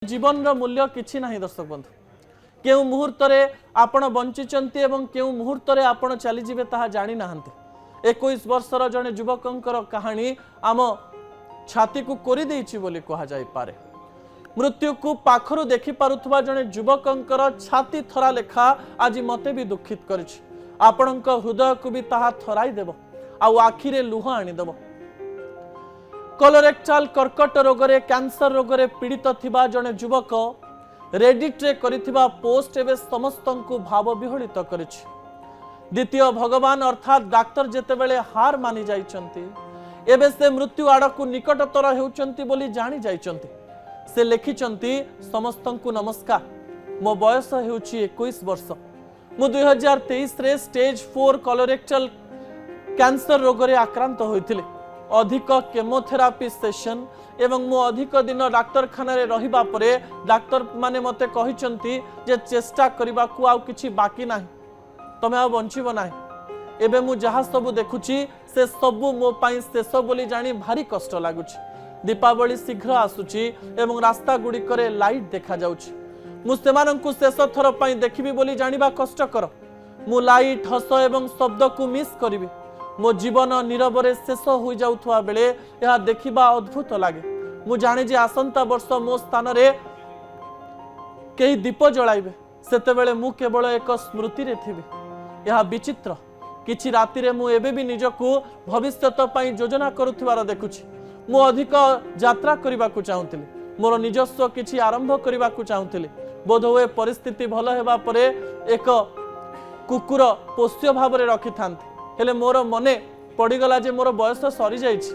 जीवन मूल्य किछि नाही दर्शक बंधु केउ मुहूर्त रे आपण बंचिचंती एवं केउ मुहूर्त रे आपण चली जिवे ताहा जानि नाहंती 21 वर्षर जने युवकंकर कहानी आम छाती को कोरी देइछि बोली कहा जाय पारे। मृत्यु को पाखरु देखि पारुथबा जने युवकंकर छाती थरा लेखा आज मते भी दुखित करिछि। आपणक हृदय को भी ताहा थराई देबो आ आखिरे लुह आनी देबो। कोलोरेक्टाल कर्कट रोगरे कैंसर रोगरे पीड़ित थिबा जने युवक रेडिट रे करिथिबा पोस्ट एबे समस्तंकु भाव विहलित करिछि। द्वितीय भगवान अर्थात डाक्टर जेतेबेले हार मानि जाइचंती एबे से मृत्यु आड़कु निकटतर हेउचंती बोली जानि जाइचंती। से लिखिचंती समस्तंकु नमस्कार मो बयस हेउछि 21 वर्ष मु 2023 रे स्टेज 4 कोलोरेक्टल कैंसर रोगरे आक्रांत होइथिले। अधिक केमोथेरापी सेशन एवं मु अधिक दिन डाक्तरखाना रे रहिबा परे डाक्तर माने मते कहिचंती जे चेष्टा करबा को आ किछि बाकी नाही तमे आ बंचिबो नाही। एबे मु जहा सब देखुची से सबु मो पाई शेष बोली जानी भारी कष्ट लागुची। दीपावली शीघ्र आसुची एवं रास्ता गुडी करे लाइट देखा जाउची। मु सेमानंकु शेष थर पाई देखिबी बोली जानिबा कष्टकर। मु लाइट हस एवं शब्द को मिस करिबी। मो जीवन नीरवरे शेष हो जाउथवा बेले यह देखिबा अद्भुत लागे। मु जाने जे आसंता वर्ष मो स्थान रे केही दीप जळाइबे सेते बेले मु केवल एक स्मृति रे थिबी। यह विचित्र किछि राति रे मु एबे भी निजको भविष्यत पई योजना करूथिबार देखुछि। मु अधिक यात्रा करबा को चाहुथिली। मोर निजस्व किछि आरंभ करबा को चाहुथिली। बोधवे परिस्थिति भल हेबा परे एक कुकुर पोष्य भाव रे रखि थांती हेले मोर मने पड़ीगला जे मोर बयस सरी जाइछि।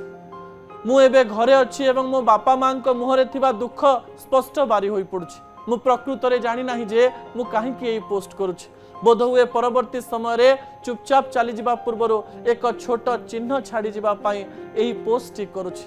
मु एबे घरे अछि एवं मो बापा मां को मुहरे थिबा दुख स्पष्ट बारी होई पड़ुछि। मु प्रकृत रे जानि नाही जे मु काहे कि एई पोस्ट करूछि। बोधहुए परवर्ती समय रे चुपचाप चली जिबा पूर्वरु एक छोट चिन्ह छाड़ी जिबा पई एई पोस्ट करूछि।